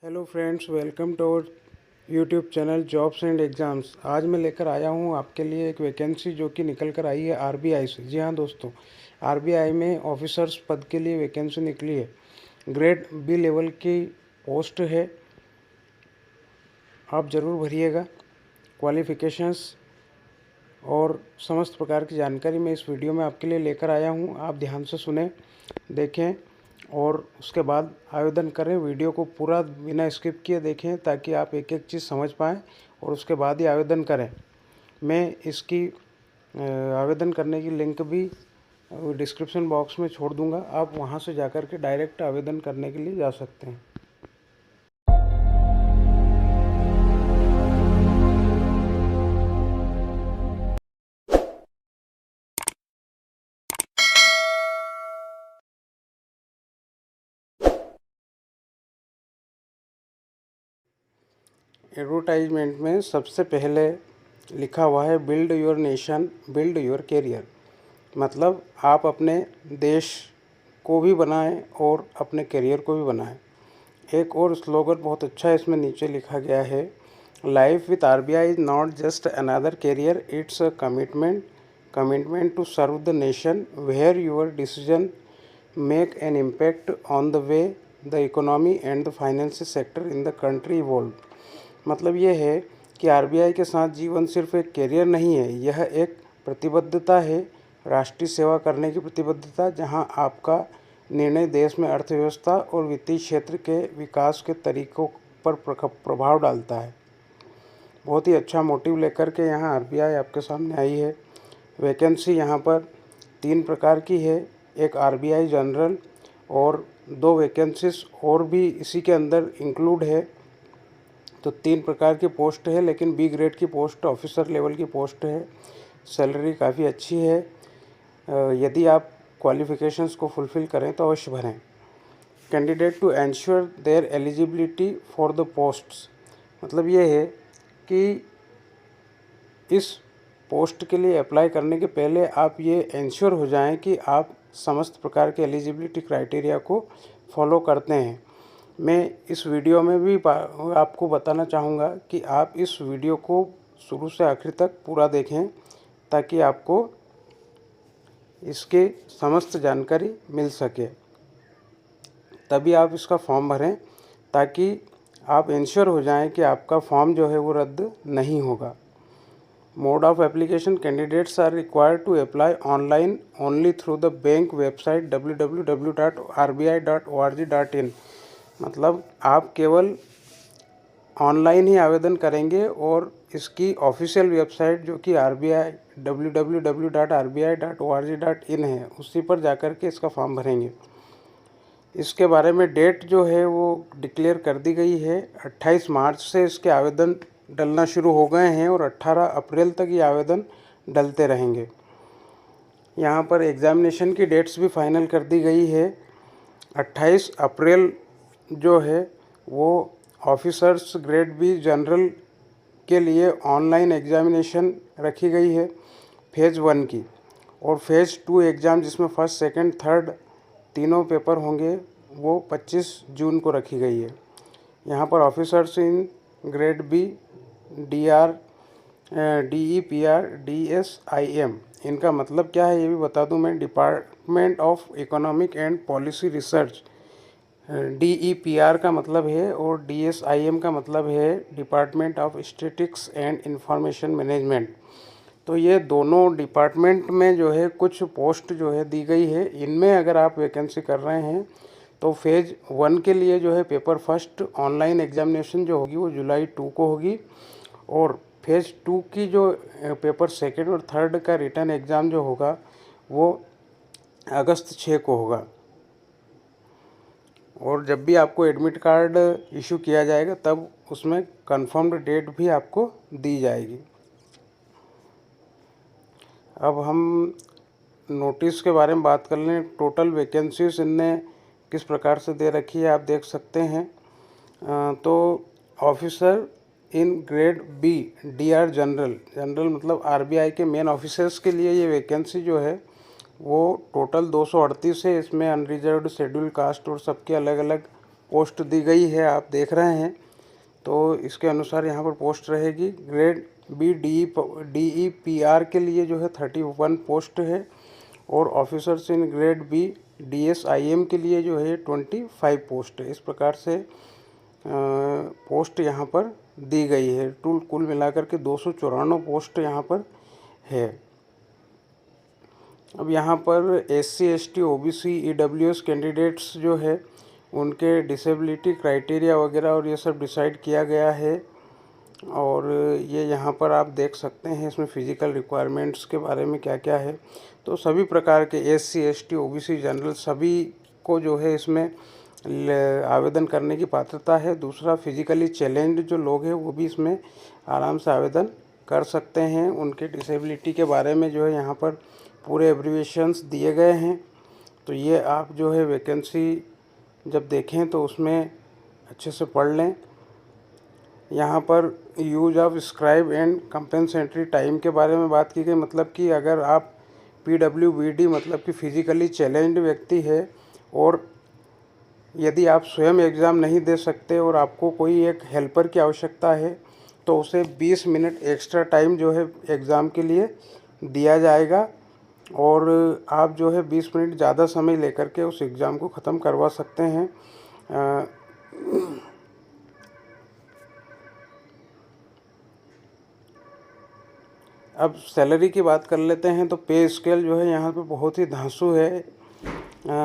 Hello friends, welcome to our YouTube channel jobs and exams. आज मैं लेकर आया हूं आपके लिए एक वैकेंसी जो कि निकल कर आई है आरबीआई से। जी हाँ दोस्तों, आरबीआई में ऑफिसर्स पद के लिए वैकेंसी निकली है। ग्रेड बी लेवल की पोस्ट है, आप ज़रूर भरिएगा। क्वालिफ़िकेशंस और समस्त प्रकार की जानकारी मैं इस वीडियो में आपके लिए लेकर आया हूं। आप ध्यान से सुने, देखें और उसके बाद आवेदन करें। वीडियो को पूरा बिना स्किप किए देखें ताकि आप एक एक चीज़ समझ पाएँ और उसके बाद ही आवेदन करें। मैं इसकी आवेदन करने की लिंक भी डिस्क्रिप्शन बॉक्स में छोड़ दूंगा, आप वहां से जाकर के डायरेक्ट आवेदन करने के लिए जा सकते हैं। एडवर्टाइजमेंट में सबसे पहले लिखा हुआ है build your nation, build your career. मतलब आप अपने देश को भी बनाएं और अपने करियर को भी बनाएं। एक और स्लोगन बहुत अच्छा है, इसमें नीचे लिखा गया है, life with RBI is not just another career, it's a commitment to serve the nation where your decision make an impact on the way the economy and the financial sector in the country evolve. मतलब ये है कि RBI के साथ जीवन सिर्फ एक career नहीं है, यह एक प्रतिबद्धता है, राष्ट्रीय सेवा करने की प्रतिबद्धता, जहां आपका निर्णय देश में अर्थव्यवस्था और वित्तीय क्षेत्र के विकास के तरीकों पर प्रभाव डालता है। बहुत ही अच्छा मोटिव लेकर के यहाँ आरबीआई आपके सामने आई है। वैकेंसी यहाँ पर 3 प्रकार की है, एक आरबीआई जनरल और 2 वैकेंसीज और भी इसी के अंदर इंक्लूड है। तो 3 प्रकार की पोस्ट है, लेकिन बी ग्रेड की पोस्ट ऑफिसर लेवल की पोस्ट है। सैलरी काफ़ी अच्छी है। यदि आप क्वालिफ़िकेशंस को फुलफ़िल करें तो अवश्य भरें। Candidate to ensure their eligibility for the posts. मतलब ये है कि इस पोस्ट के लिए अप्लाई करने के पहले आप ये एंश्योर हो जाएं कि आप समस्त प्रकार के एलिजिबिलिटी क्राइटेरिया को फॉलो करते हैं। मैं इस वीडियो में भी आपको बताना चाहूँगा कि आप इस वीडियो को शुरू से आखिर तक पूरा देखें ताकि आपको इसके समस्त जानकारी मिल सके, तभी आप इसका फॉर्म भरें ताकि आप इंश्योर हो जाएं कि आपका फॉर्म जो है वो रद्द नहीं होगा। Mode of application, candidates are required to apply online only through the bank website www.rbi.org.in। मतलब आप केवल ऑनलाइन ही आवेदन करेंगे और इसकी ऑफिशियल वेबसाइट जो कि www.rbi.org.in है, उसी पर जाकर के इसका फॉर्म भरेंगे। इसके बारे में डेट जो है वो डिक्लेयर कर दी गई है। 28 मार्च से इसके आवेदन डलना शुरू हो गए हैं और 18 अप्रैल तक ये आवेदन डलते रहेंगे। यहाँ पर एग्ज़ामिनेशन की डेट्स भी फाइनल कर दी गई है। 28 अप्रैल जो है वो ऑफिसर्स ग्रेड बी जनरल के लिए ऑनलाइन एग्ज़ामिनेशन रखी गई है फेज़ 1 की, और फेज़ 2 एग्ज़ाम जिसमें फर्स्ट सेकंड थर्ड तीनों पेपर होंगे वो 25 जून को रखी गई है। यहाँ पर officers in grade B DR DEPR DSIM, इनका मतलब क्या है ये भी बता दूं मैं। Department of economic and policy research, DEPR का मतलब है, और DSIM का मतलब है department of statistics and information management. तो ये दोनों डिपार्टमेंट में जो है कुछ पोस्ट जो है दी गई है। इनमें अगर आप वैकेंसी कर रहे हैं तो फेज़ 1 के लिए जो है पेपर फर्स्ट ऑनलाइन एग्जामिनेशन जो होगी वो जुलाई 2 को होगी, और फेज़ 2 की जो पेपर सेकंड और थर्ड का रिटर्न एग्ज़ाम जो होगा वो अगस्त 6 को होगा। और जब भी आपको एडमिट कार्ड इशू किया जाएगा तब उसमें कंफर्म्ड डेट भी आपको दी जाएगी। अब हम नोटिस के बारे में बात कर लें। टोटल वैकेंसीज इनने किस प्रकार से दे रखी है आप देख सकते हैं। तो officer in grade B DR general मतलब आरबीआई के मेन ऑफिसर्स के लिए ये वैकेंसी जो है वो टोटल 238 है। इसमें अनरिजर्व्ड, शेड्यूल कास्ट और सबके अलग अलग पोस्ट दी गई है, आप देख रहे हैं। तो इसके अनुसार यहाँ पर पोस्ट रहेगी। ग्रेड बी DEPR के लिए जो है 31 पोस्ट है, और officers in grade B DSIM के लिए जो है 25 पोस्ट है। इस प्रकार से पोस्ट यहाँ पर दी गई है। कुल मिलाकर के 294 पोस्ट यहाँ पर है। अब यहाँ पर SC ST OBC EWS candidates जो है उनके डिसेबिलिटी क्राइटेरिया वगैरह और ये सब डिसाइड किया गया है। और ये यहाँ पर आप देख सकते हैं इसमें फिजिकल रिक्वायरमेंट्स के बारे में क्या क्या है। तो सभी प्रकार के SC ST OBC जनरल सभी को जो है इसमें आवेदन करने की पात्रता है। दूसरा, फिजिकली चैलेंज्ड जो लोग हैं वो भी इसमें आराम से आवेदन कर सकते हैं। उनके डिसेबिलिटी के बारे में जो है यहाँ पर पूरे एब्रीविएशंस दिए गए हैं। तो ये आप जो है वैकेंसी जब देखें तो उसमें अच्छे से पढ़ लें। यहाँ पर use of scribe and compensatory time के बारे में बात की गई। मतलब कि अगर आप PWBD मतलब कि फिजिकली चैलेंज्ड व्यक्ति है और यदि आप स्वयं एग्ज़ाम नहीं दे सकते और आपको कोई एक हेल्पर की आवश्यकता है तो उसे 20 मिनट एक्स्ट्रा टाइम जो है एग्ज़ाम के लिए दिया जाएगा, और आप जो है 20 मिनट ज़्यादा समय लेकर के उस एग्ज़ाम को ख़त्म करवा सकते हैं। अब सैलरी की बात कर लेते हैं। तो पे स्केल जो है यहाँ पे बहुत ही धांसू है।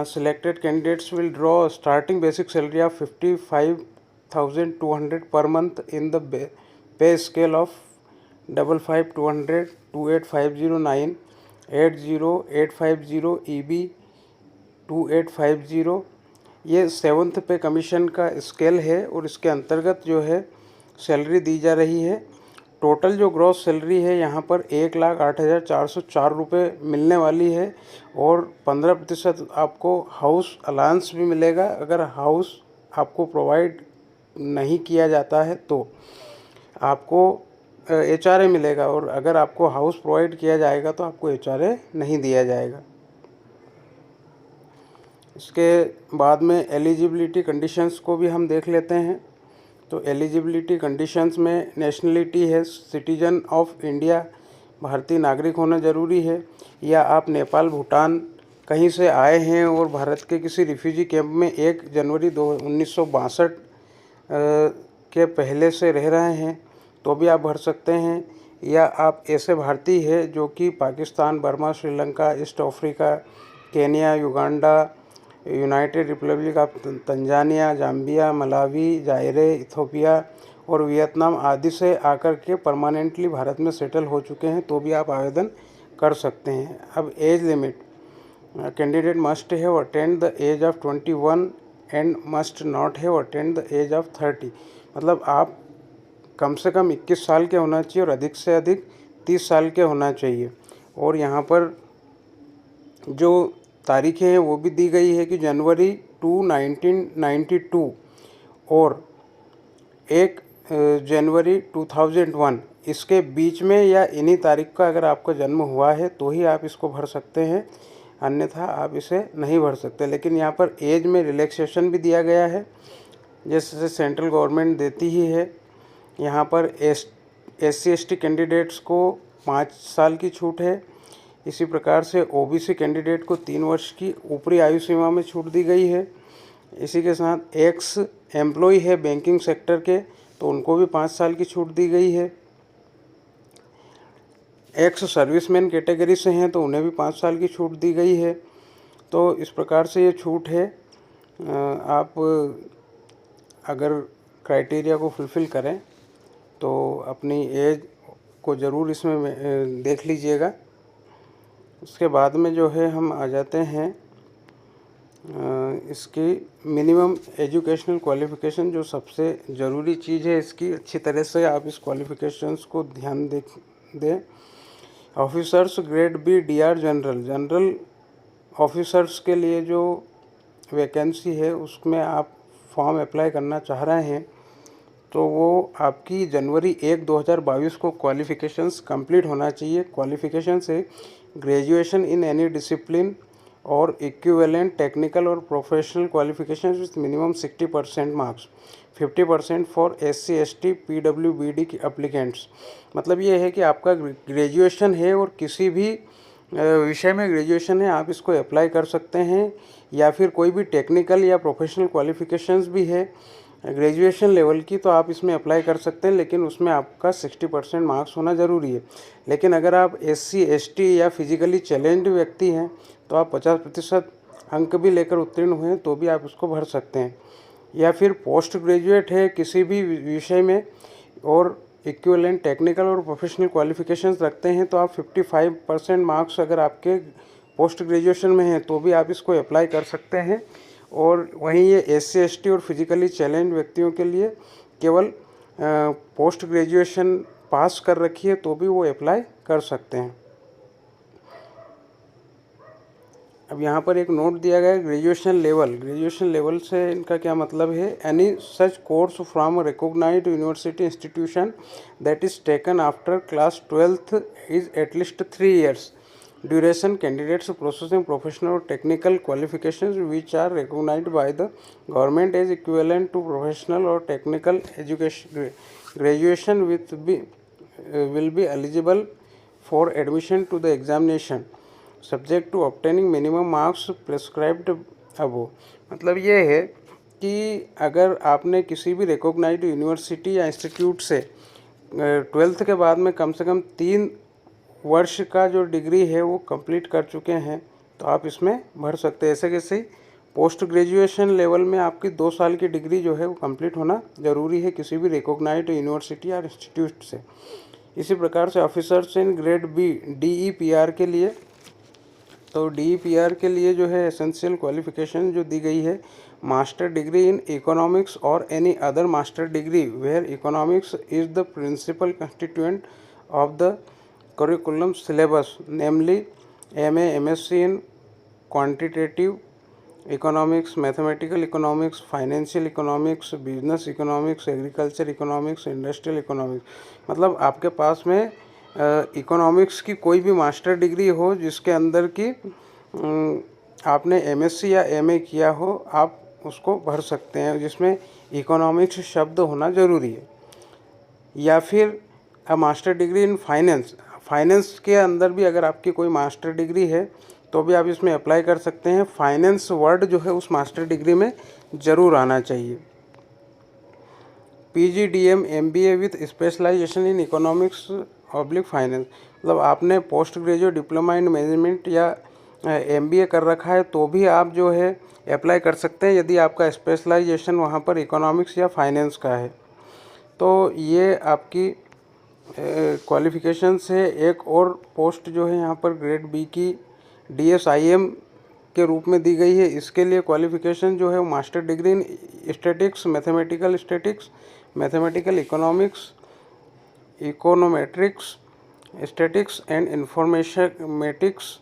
Selected candidates will draw a starting basic salary of 55,200 per month in the pay scale of 55,200, 28,509, 80,850 EB 2850। ये 7th पे कमीशन का स्केल है और इसके अंतर्गत जो है सैलरी दी जा रही है। टोटल जो ग्रॉस सैलरी है यहाँ पर 1,08,404 रुपये मिलने वाली है, और 15% आपको हाउस अलाउंस भी मिलेगा। अगर हाउस आपको प्रोवाइड नहीं किया जाता है तो आपको HRA मिलेगा, और अगर आपको हाउस प्रोवाइड किया जाएगा तो आपको HRA नहीं दिया जाएगा। इसके बाद में एलिजिबिलिटी कंडीशंस को भी हम देख लेते हैं। तो एलिजिबिलिटी कंडीशंस में नेशनलिटी है सिटीजन ऑफ इंडिया, भारतीय नागरिक होना ज़रूरी है, या आप नेपाल भूटान कहीं से आए हैं और भारत के किसी रिफ्यूजी कैंप में 1 जनवरी 1962 के पहले से रह रहे हैं तो भी आप भर सकते हैं, या आप ऐसे भारतीय हैं जो कि Pakistan, Burma, Sri Lanka, east Africa, Kenya, Uganda, United Republic of Tanzania, Zambia, Malawi, जायरे, Ethiopia और वियतनाम आदि से आकर के परमानेंटली भारत में सेटल हो चुके हैं तो भी आप आवेदन कर सकते हैं। अब age limit, candidate must have attend the age of 21 and must not have attend the age of 30। मतलब आप कम से कम 21 साल के होना चाहिए और अधिक से अधिक 30 साल के होना चाहिए। और यहाँ पर जो तारीखें हैं वो भी दी गई है कि जनवरी 2, 1992 और 1 जनवरी 2001, इसके बीच में या इन्हीं तारीख का अगर आपका जन्म हुआ है तो ही आप इसको भर सकते हैं, अन्यथा आप इसे नहीं भर सकते। लेकिन यहाँ पर एज में रिलैक्सेशन भी दिया गया है, जैसे सेंट्रल गवर्नमेंट देती ही है। यहाँ पर SC ST कैंडिडेट्स को 5 साल की छूट है। इसी प्रकार से OBC कैंडिडेट को 3 वर्ष की ऊपरी आयु सीमा में छूट दी गई है। इसी के साथ एक्स एम्प्लॉय है बैंकिंग सेक्टर के तो उनको भी 5 साल की छूट दी गई है। एक्स सर्विसमैन कैटेगरी से हैं तो उन्हें भी 5 साल की छूट दी गई है। तो इस प्रकार से ये छूट है। आप अगर क्राइटेरिया को फुलफ़िल करें तो अपनी एज को ज़रूर इसमें देख लीजिएगा। उसके बाद में जो है हम आ जाते हैं इसकी मिनिमम एजुकेशनल क्वालिफ़िकेशन, जो सबसे ज़रूरी चीज़ है इसकी, अच्छी तरह से आप इस क्वालिफ़िकेशंस को ध्यान दें। Officers grade B DR general officers के लिए जो वैकेंसी है उसमें आप फॉर्म अप्लाई करना चाह रहे हैं तो वो आपकी जनवरी 1, 2022 को क्वालिफ़िकेशंस कंप्लीट होना चाहिए। क्वालिफ़िकेशन से ग्रेजुएशन इन एनी डिसिप्लिन और इक्विवेलेंट टेक्निकल और professional qualification with minimum 60% marks, 50% for SC/ST PWBD की एप्लीकेंट्स। मतलब ये है कि आपका ग्रेजुएशन है और किसी भी विषय में ग्रेजुएशन है, आप इसको अप्लाई कर सकते हैं, या फिर कोई भी टेक्निकल या प्रोफेशनल क्वालिफिकेशंस भी है ग्रेजुएशन लेवल की, तो आप इसमें अप्लाई कर सकते हैं, लेकिन उसमें आपका 60% मार्क्स होना ज़रूरी है। लेकिन अगर आप SC/ST या फिजिकली चैलेंज्ड व्यक्ति हैं तो आप 50% अंक भी लेकर उत्तीर्ण हुए तो भी आप उसको भर सकते हैं। या फिर पोस्ट ग्रेजुएट है किसी भी विषय में और इक्विवेलेंट टेक्निकल और प्रोफेशनल क्वालिफिकेशंस रखते हैं तो आप 55% मार्क्स अगर आपके पोस्ट ग्रेजुएशन में हैं तो भी आप इसको अप्लाई कर सकते हैं। और वहीं ये SC/ST और फिजिकली चैलेंज व्यक्तियों के लिए केवल पोस्ट ग्रेजुएशन पास कर रखी है तो भी वो अप्लाई कर सकते हैं। अब यहाँ पर एक नोट दिया गया है ग्रेजुएशन लेवल। ग्रेजुएशन लेवल से इनका क्या मतलब है? Any such course from recognised university institution that is taken after class 12th is at least 3 years duration, candidates processing professional और technical qualifications which are recognised by the government as equivalent to professional और technical education graduation will be eligible for admission to the examination subject to obtaining minimum marks prescribed above. मतलब ये है कि अगर आपने किसी भी रिकॉग्नाइज्ड यूनिवर्सिटी या इंस्टीट्यूट से 12th के बाद में कम से कम 3 वर्ष का जो डिग्री है वो कंप्लीट कर चुके हैं तो आप इसमें भर सकते हैं। ऐसे कैसे पोस्ट ग्रेजुएशन लेवल में आपकी 2 साल की डिग्री जो है वो कंप्लीट होना ज़रूरी है किसी भी रिकॉग्नाइज्ड यूनिवर्सिटी या इंस्टीट्यूट से। इसी प्रकार से officers in grade B DEPR के लिए, तो DEPR के लिए जो है एसेंशियल क्वालिफिकेशन जो दी गई है, मास्टर डिग्री इन इकोनॉमिक्स और any other master degree where economics is the principal constituent of the curriculum syllabus, namely MA MSc in quantitative economics, mathematical economics, financial economics, business economics, agriculture economics, industrial economics. मतलब आपके पास में economics की कोई भी master degree हो जिसके अंदर की आपने MSc या MA किया हो, आप उसको भर सकते हैं, जिसमें इकोनॉमिक्स शब्द होना ज़रूरी है। या फिर मास्टर डिग्री इन फाइनेंस के अंदर भी अगर आपकी कोई मास्टर डिग्री है तो भी आप इसमें अप्लाई कर सकते हैं। फाइनेंस वर्ड जो है उस मास्टर डिग्री में ज़रूर आना चाहिए। PGDM MBA with specialization in economics oblique finance. मतलब आपने post graduate diploma in management या MBA कर रखा है तो भी आप जो है अप्लाई कर सकते हैं यदि आपका स्पेशलाइजेशन वहाँ पर इकोनॉमिक्स या फाइनेंस का है। तो ये आपकी क्वालिफ़िकेशन से एक और पोस्ट जो है यहाँ पर ग्रेड B की DSIM के रूप में दी गई है। इसके लिए क्वालिफ़िकेशन जो है वो master degree in statics, mathematical economics, econometrics, statics and informatics,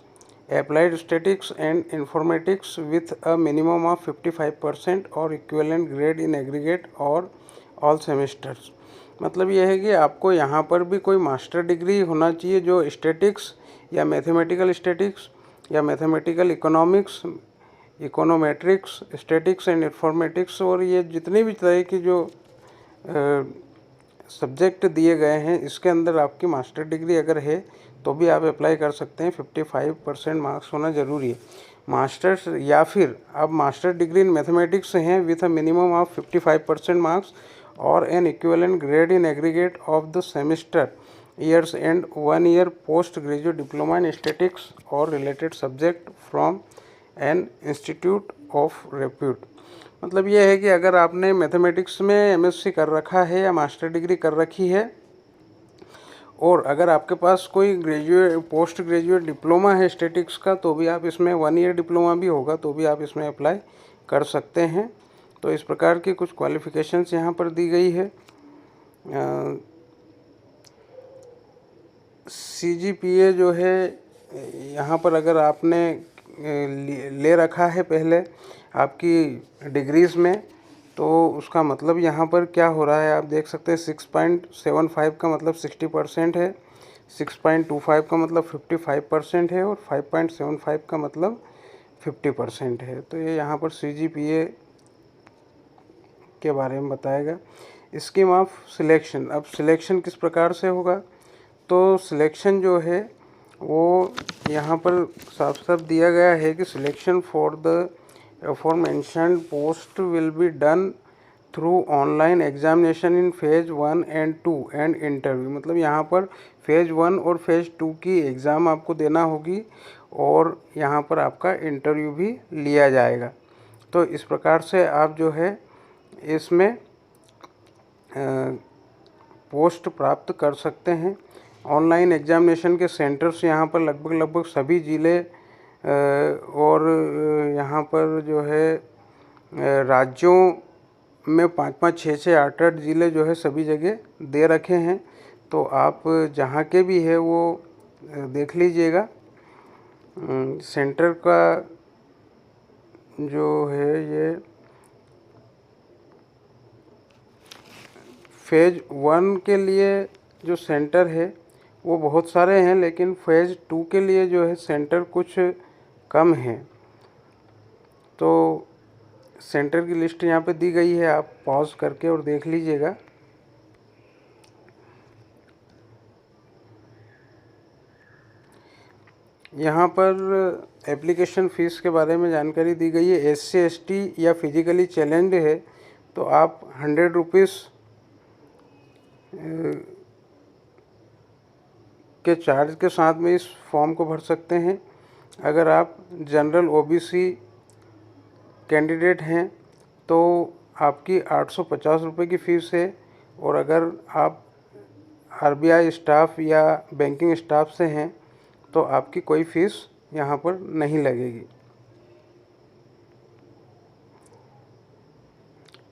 applied statics and informatics with a minimum of 55% और इक्विवेलेंट ग्रेड इन एग्रीगेट और ऑल सेमेस्टर्स। मतलब यह है कि आपको यहाँ पर भी कोई मास्टर डिग्री होना चाहिए जो स्टैटिक्स या मैथमेटिकल स्टैटिक्स या mathematical economics, econometrics, statics and informatics और ये जितने भी तरह की जो सब्जेक्ट दिए गए हैं इसके अंदर आपकी मास्टर डिग्री अगर है तो भी आप अप्लाई कर सकते हैं। 55% मार्क्स होना ज़रूरी है। मास्टर्स या फिर आप मास्टर डिग्री इन मैथमेटिक्स हैं with a minimum of 55% marks और an equivalent grade in aggregate of the semester years and 1 year post graduate diploma in statics और related subject from an institute of repute. मतलब ये है कि अगर आपने mathematics में MSc कर रखा है या मास्टर डिग्री कर रखी है और अगर आपके पास कोई पोस्ट ग्रेजुएट डिप्लोमा है स्टैटिक्स का तो भी आप इसमें 1 year डिप्लोमा भी होगा तो भी आप इसमें अप्लाई कर सकते हैं। तो इस प्रकार की कुछ क्वालिफ़िकेशंस यहाँ पर दी गई है। CGPA जो है यहाँ पर अगर आपने ले रखा है पहले आपकी डिग्रीज़ में तो उसका मतलब यहाँ पर क्या हो रहा है आप देख सकते हैं। 6.75 का मतलब 60% है, 6.25 का मतलब 55% है और 5.75 का मतलब 50% है। तो ये यहाँ पर CGPA के बारे में बताएगा। स्कीम ऑफ सिलेक्शन, अब सिलेक्शन किस प्रकार से होगा, तो सिलेक्शन जो है वो यहाँ पर साफ साफ दिया गया है कि selection for the aforementioned post will be done through online examination in phase 1 and 2 and interview. मतलब यहाँ पर फेज़ 1 और फेज़ 2 की एग्ज़ाम आपको देना होगी और यहाँ पर आपका इंटरव्यू भी लिया जाएगा। तो इस प्रकार से आप जो है इसमें पोस्ट प्राप्त कर सकते हैं। ऑनलाइन एग्जामिनेशन के सेंटर्स यहाँ पर लगभग सभी ज़िले और यहाँ पर जो है राज्यों में 5-5, 6-6, 8-8 ज़िले जो है सभी जगह दे रखे हैं। तो आप जहाँ के भी है वो देख लीजिएगा। सेंटर का जो है ये फेज़ 1 के लिए जो सेंटर है वो बहुत सारे हैं, लेकिन फेज़ 2 के लिए जो है सेंटर कुछ कम है। तो सेंटर की लिस्ट यहाँ पे दी गई है, आप पॉज करके और देख लीजिएगा। यहाँ पर एप्लीकेशन फ़ीस के बारे में जानकारी दी गई है। SC ST या फिजिकली चैलेंज्ड है तो आप 100 रुपीज़ के चार्ज के साथ में इस फॉर्म को भर सकते हैं। अगर आप जनरल OBC कैंडिडेट हैं तो आपकी 850 रुपये की फ़ीस है, और अगर आप RBI स्टाफ या बैंकिंग स्टाफ से हैं तो आपकी कोई फ़ीस यहाँ पर नहीं लगेगी।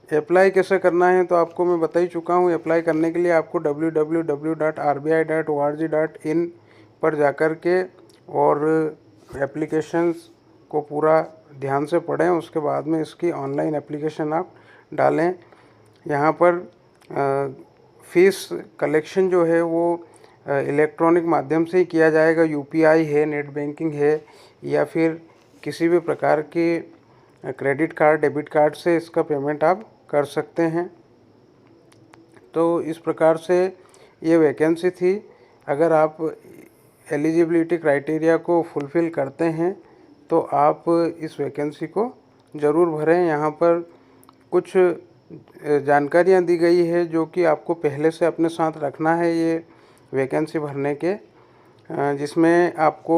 अप्लाई कैसे करना है तो आपको मैं बता ही चुका हूँ। अप्लाई करने के लिए आपको www.rbi.org.in पर जाकर के और एप्लीकेशंस को पूरा ध्यान से पढ़ें, उसके बाद में इसकी ऑनलाइन एप्लीकेशन आप डालें। यहाँ पर फ़ीस कलेक्शन जो है वो इलेक्ट्रॉनिक माध्यम से ही किया जाएगा। UPI है, नेट बैंकिंग है, या फिर किसी भी प्रकार के क्रेडिट कार्ड, डेबिट कार्ड से इसका पेमेंट आप कर सकते हैं। तो इस प्रकार से ये वैकेंसी थी। अगर आप एलिजिबिलिटी क्राइटेरिया को फुलफ़िल करते हैं तो आप इस वैकेंसी को ज़रूर भरें। यहाँ पर कुछ जानकारियाँ दी गई है जो कि आपको पहले से अपने साथ रखना है ये वैकेंसी भरने के, जिसमें आपको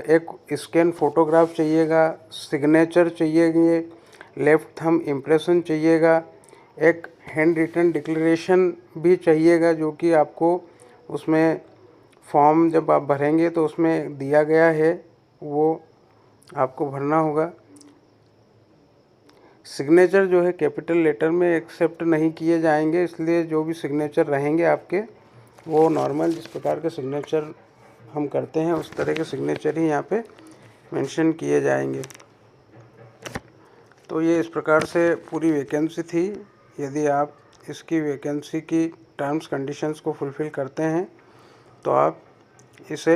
एक स्कैन फ़ोटोग्राफ चाहिएगा, सिग्नेचर चाहिए, लेफ़्ट थंब इम्प्रेशन चाहिएगा, एक हैंड रिटन डिक्लेरेशन भी चाहिएगा जो कि आपको उसमें फॉर्म जब आप भरेंगे तो उसमें दिया गया है, वो आपको भरना होगा। सिग्नेचर जो है कैपिटल लेटर में एक्सेप्ट नहीं किए जाएंगे, इसलिए जो भी सिग्नेचर रहेंगे आपके वो नॉर्मल जिस प्रकार के सिग्नेचर हम करते हैं उस तरह के सिग्नेचर ही यहाँ पे मेंशन किए जाएंगे। तो ये इस प्रकार से पूरी वैकेंसी थी। यदि आप इसकी वैकेंसी की टर्म्स कंडीशंस को फुलफ़िल करते हैं तो आप इसे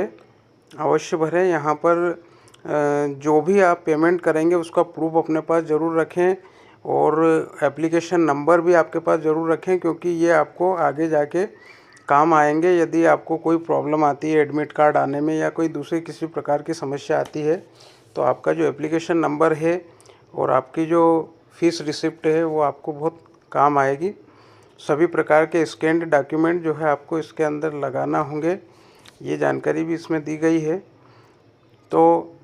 अवश्य भरें। यहाँ पर जो भी आप पेमेंट करेंगे उसका प्रूफ अपने पास ज़रूर रखें, और एप्लीकेशन नंबर भी आपके पास ज़रूर रखें, क्योंकि ये आपको आगे जाके काम आएंगे। यदि आपको कोई प्रॉब्लम आती है एडमिट कार्ड आने में या कोई दूसरी किसी प्रकार की समस्या आती है तो आपका जो एप्लीकेशन नंबर है और आपकी जो फ़ीस रिसिप्ट है वो आपको बहुत काम आएगी। सभी प्रकार के स्कैन्ड डॉक्यूमेंट जो है आपको इसके अंदर लगाना होंगे, ये जानकारी भी इसमें दी गई है। तो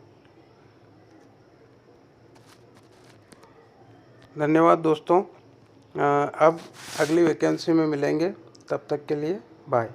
धन्यवाद दोस्तों, अब अगली वैकेंसी में मिलेंगे, तब तक के लिए बाय।